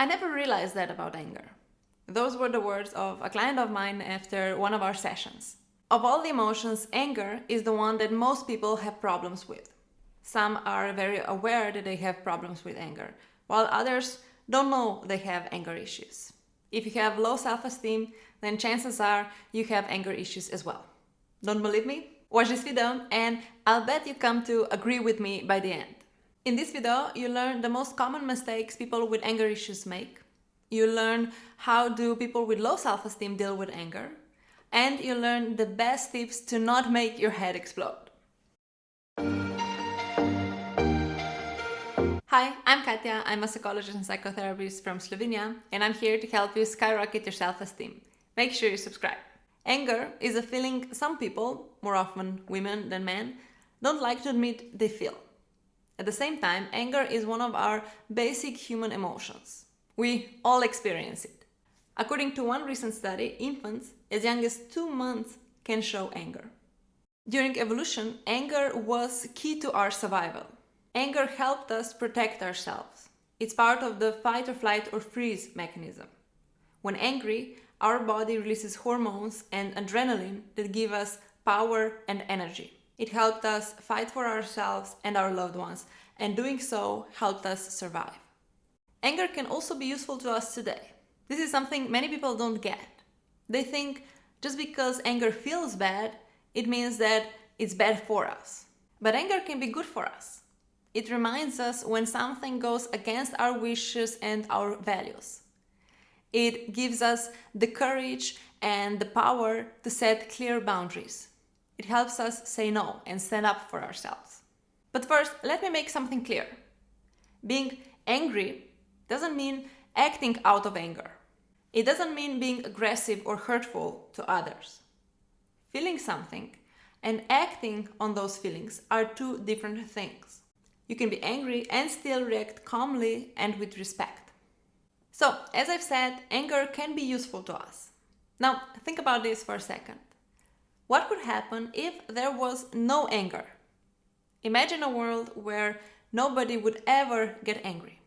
I never realized that about anger. Those were the words of a client of mine after one of our sessions. Of all the emotions, anger is the one that most people have problems with. Some are very aware that they have problems with anger, while others don't know they have anger issues. If you have low self-esteem, then chances are you have anger issues as well. Don't believe me? Watch this video and I'll bet you come to agree with me by the end. In this video, you learn the most common mistakes people with anger issues make. You learn how do people with low self-esteem deal with anger. And you learn the best tips to not make your head explode. Hi, I'm Katja. I'm a psychologist and psychotherapist from Slovenia, and I'm here to help you skyrocket your self-esteem. Make sure you subscribe. Anger is a feeling some people, more often women than men, don't like to admit they feel. At the same time, anger is one of our basic human emotions. We all experience it. According to one recent study, infants as young as 2 months can show anger. During evolution, anger was key to our survival. Anger helped us protect ourselves. It's part of the fight or flight or freeze mechanism. When angry, our body releases hormones and adrenaline that give us power and energy. It helped us fight for ourselves and our loved ones, and doing so helped us survive. Anger can also be useful to us today. This is something many people don't get. They think just because anger feels bad, it means that it's bad for us. But anger can be good for us. It reminds us when something goes against our wishes and our values. It gives us the courage and the power to set clear boundaries. It helps us say no and stand up for ourselves. But first, let me make something clear. Being angry doesn't mean acting out of anger. It doesn't mean being aggressive or hurtful to others. Feeling something and acting on those feelings are two different things. You can be angry and still react calmly and with respect. So, as I've said, anger can be useful to us. Now, think about this for a second. What would happen if there was no anger? Imagine a world where nobody would ever get angry.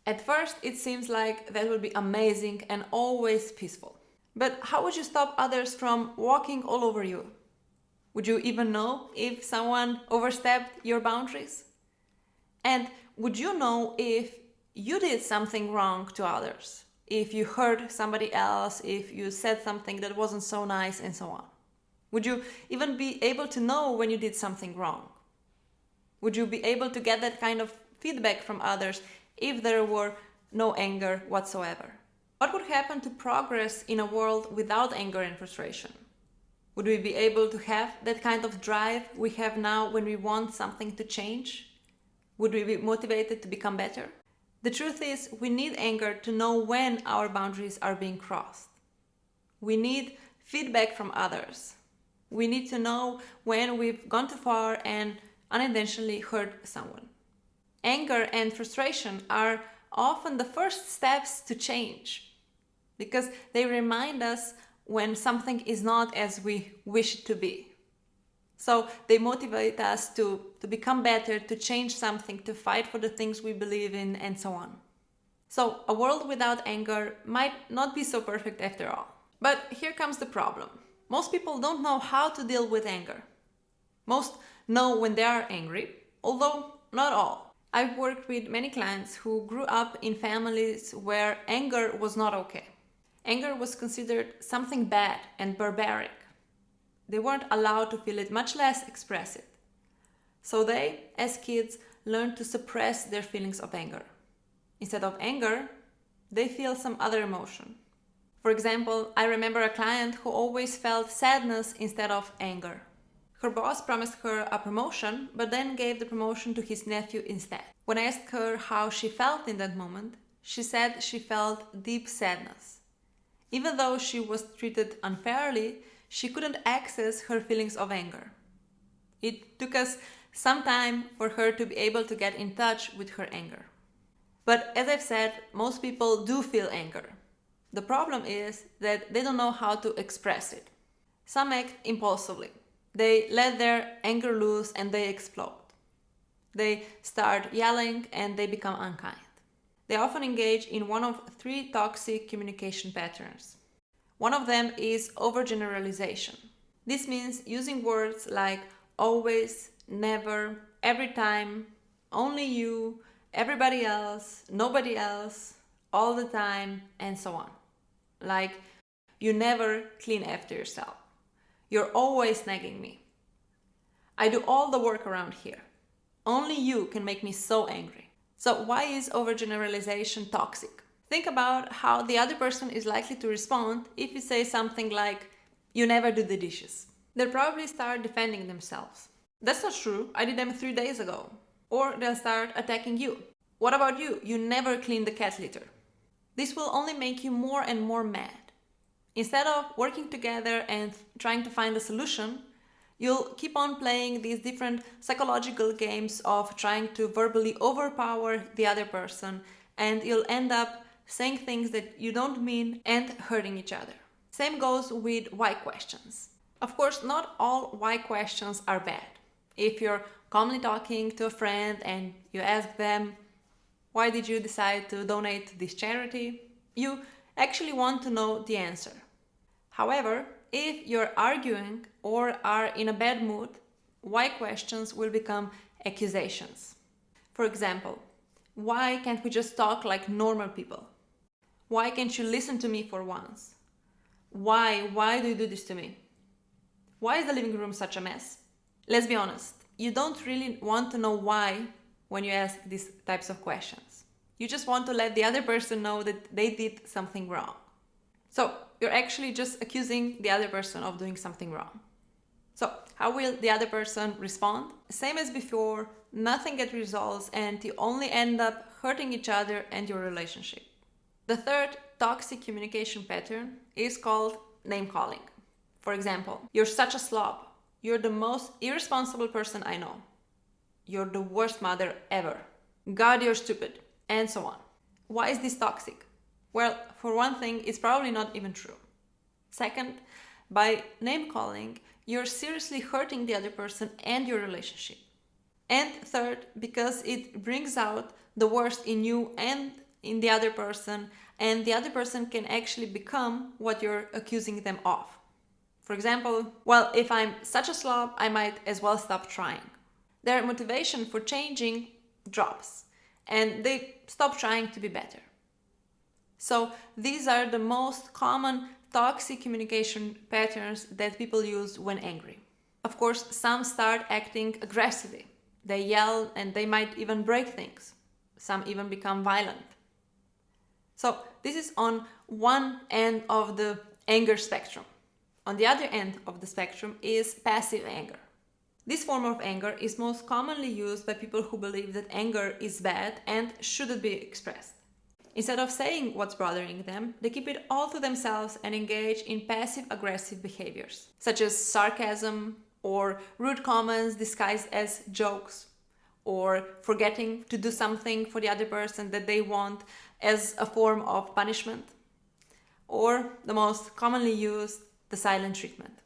At first, it seems like that would be amazing and always peaceful. But how would you stop others from walking all over you? Would you even know if someone overstepped your boundaries? And would you know if you did something wrong to others? If you hurt somebody else, if you said something that wasn't so nice, and so on? Would you even be able to know when you did something wrong? Would you be able to get that kind of feedback from others if there were no anger whatsoever? What would happen to progress in a world without anger and frustration? Would we be able to have that kind of drive we have now when we want something to change? Would we be motivated to become better? The truth is, we need anger to know when our boundaries are being crossed. We need feedback from others. We need to know when we've gone too far and unintentionally hurt someone. Anger and frustration are often the first steps to change because they remind us when something is not as we wish it to be. So they motivate us to become better, to change something, to fight for the things we believe in, and so on. So a world without anger might not be so perfect after all. But here comes the problem. Most people don't know how to deal with anger. Most know when they are angry, although not all. I've worked with many clients who grew up in families where anger was not okay. Anger was considered something bad and barbaric. They weren't allowed to feel it, much less express it. So they, as kids, learned to suppress their feelings of anger. Instead of anger, they feel some other emotion. For example, I remember a client who always felt sadness instead of anger. Her boss promised her a promotion, but then gave the promotion to his nephew instead. When I asked her how she felt in that moment, she said she felt deep sadness. Even though she was treated unfairly, she couldn't access her feelings of anger. It took us some time for her to be able to get in touch with her anger. But as I've said, most people do feel anger. The problem is that they don't know how to express it. Some act impulsively. They let their anger loose and they explode. They start yelling and they become unkind. They often engage in one of three toxic communication patterns. One of them is overgeneralization. This means using words like always, never, every time, only you, everybody else, nobody else, all the time, and so on. Like, you never clean after yourself. You're always nagging me. I do all the work around here. Only you can make me so angry. So why is overgeneralization toxic? Think about how the other person is likely to respond if you say something like, you never do the dishes. They'll probably start defending themselves. That's not true, I did them 3 days ago. Or they'll start attacking you. What about you? You never clean the cat litter. This will only make you more and more mad. Instead of working together and trying to find a solution, you'll keep on playing these different psychological games of trying to verbally overpower the other person, and you'll end up saying things that you don't mean and hurting each other. Same goes with why questions. Of course, not all why questions are bad. If you're calmly talking to a friend and you ask them, why did you decide to donate to this charity? You actually want to know the answer. However, if you're arguing or are in a bad mood, why questions will become accusations. For example, why can't we just talk like normal people? Why can't you listen to me for once? Why do you do this to me? Why is the living room such a mess? Let's be honest, you don't really want to know why when you ask these types of questions. You just want to let the other person know that they did something wrong. So you're actually just accusing the other person of doing something wrong. So how will the other person respond? Same as before, nothing gets resolved and you only end up hurting each other and your relationship. The third toxic communication pattern is called name calling. For example, you're such a slob. You're the most irresponsible person I know. You're the worst mother ever. God, you're stupid. And so on. Why is this toxic? Well, for one thing, it's probably not even true. Second, by name calling, you're seriously hurting the other person and your relationship. And third, because it brings out the worst in you and in the other person, and the other person can actually become what you're accusing them of. For example, well, if I'm such a slob, I might as well stop trying. Their motivation for changing drops, and they stop trying to be better. So these are the most common toxic communication patterns that people use when angry. Of course, some start acting aggressively. They yell and they might even break things. Some even become violent. So this is on one end of the anger spectrum. On the other end of the spectrum is passive anger. This form of anger is most commonly used by people who believe that anger is bad and shouldn't be expressed. Instead of saying what's bothering them, they keep it all to themselves and engage in passive-aggressive behaviors, such as sarcasm or rude comments disguised as jokes, or forgetting to do something for the other person that they want as a form of punishment, or the most commonly used, the silent treatment.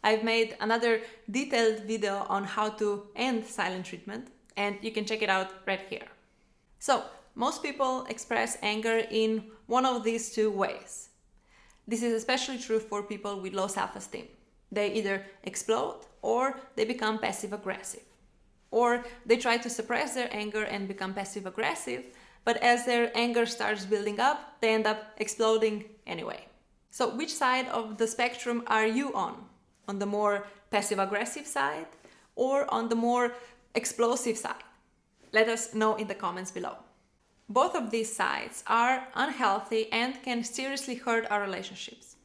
I've made another detailed video on how to end silent treatment, and you can check it out right here. So, most people express anger in one of these two ways. This is especially true for people with low self-esteem. They either explode or they become passive-aggressive. Or they try to suppress their anger and become passive-aggressive, but as their anger starts building up, they end up exploding anyway. So which side of the spectrum are you on? On the more passive-aggressive side or on the more explosive side? Let us know in the comments below. Both of these sides are unhealthy and can seriously hurt our relationships.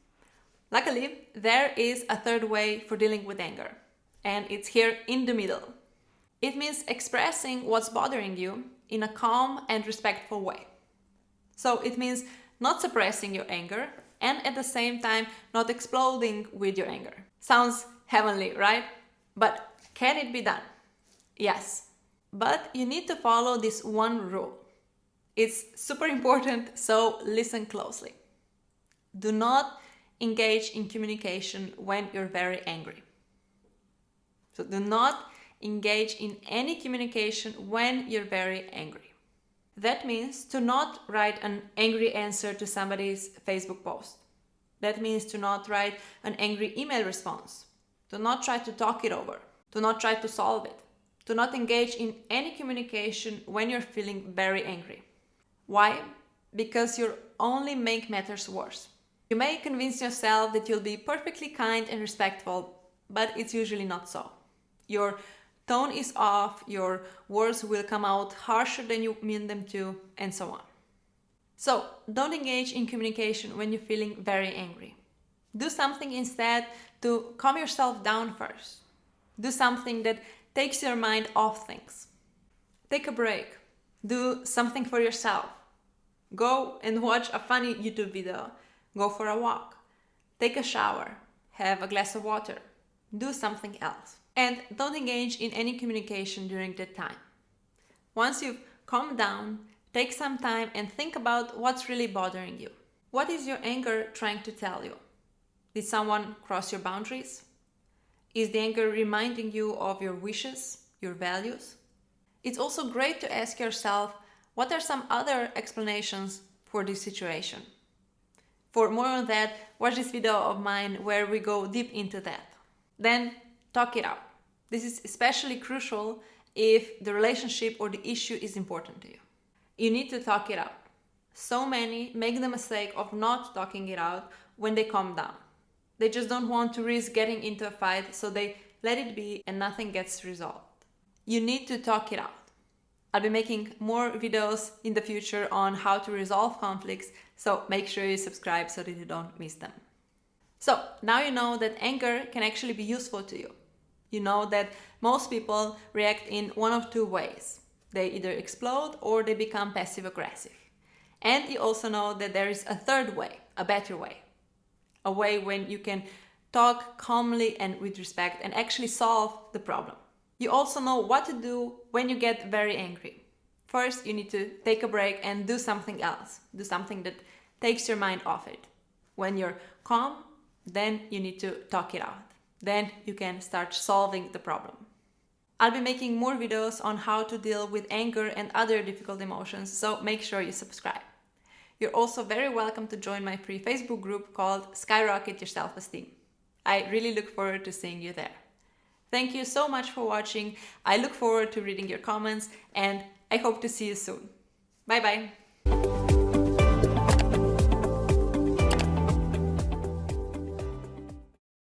Luckily, there is a third way for dealing with anger, and it's here in the middle. It means expressing what's bothering you in a calm and respectful way. So it means not suppressing your anger and at the same time not exploding with your anger. Sounds heavenly, right? But can it be done? Yes. But you need to follow this one rule. It's super important, so listen closely. Do not engage in communication when you're very angry. So do not engage in any communication when you're very angry. That means to not write an angry answer to somebody's Facebook post. That means to not write an angry email response. To not try to talk it over. To not try to solve it. To not engage in any communication when you're feeling very angry. Why? Because you only make matters worse. You may convince yourself that you'll be perfectly kind and respectful, but it's usually not so. Your tone is off, your words will come out harsher than you mean them to, and so on. So, don't engage in communication when you're feeling very angry. Do something instead to calm yourself down first. Do something that takes your mind off things. Take a break. Do something for yourself. Go and watch a funny YouTube video. Go for a walk. Take a shower. Have a glass of water. Do something else. And don't engage in any communication during that time. Once you've calmed down, take some time and think about what's really bothering you. What is your anger trying to tell you? Did someone cross your boundaries? Is the anger reminding you of your wishes, your values? It's also great to ask yourself, what are some other explanations for this situation? For more on that, watch this video of mine where we go deep into that. Then talk it out. This is especially crucial if the relationship or the issue is important to you. You need to talk it out. So many make the mistake of not talking it out when they calm down. They just don't want to risk getting into a fight, so they let it be and nothing gets resolved. You need to talk it out. I'll be making more videos in the future on how to resolve conflicts, so make sure you subscribe so that you don't miss them. So now you know that anger can actually be useful to you. You know that most people react in one of two ways. They either explode or they become passive-aggressive. And you also know that there is a third way, a better way. A way when you can talk calmly and with respect and actually solve the problem. You also know what to do when you get very angry. First, you need to take a break and do something else. Do something that takes your mind off it. When you're calm, then you need to talk it out. Then you can start solving the problem. I'll be making more videos on how to deal with anger and other difficult emotions, so make sure you subscribe. You're also very welcome to join my free Facebook group called Skyrocket Your Self-Esteem. I really look forward to seeing you there. Thank you so much for watching. I look forward to reading your comments and I hope to see you soon. Bye bye.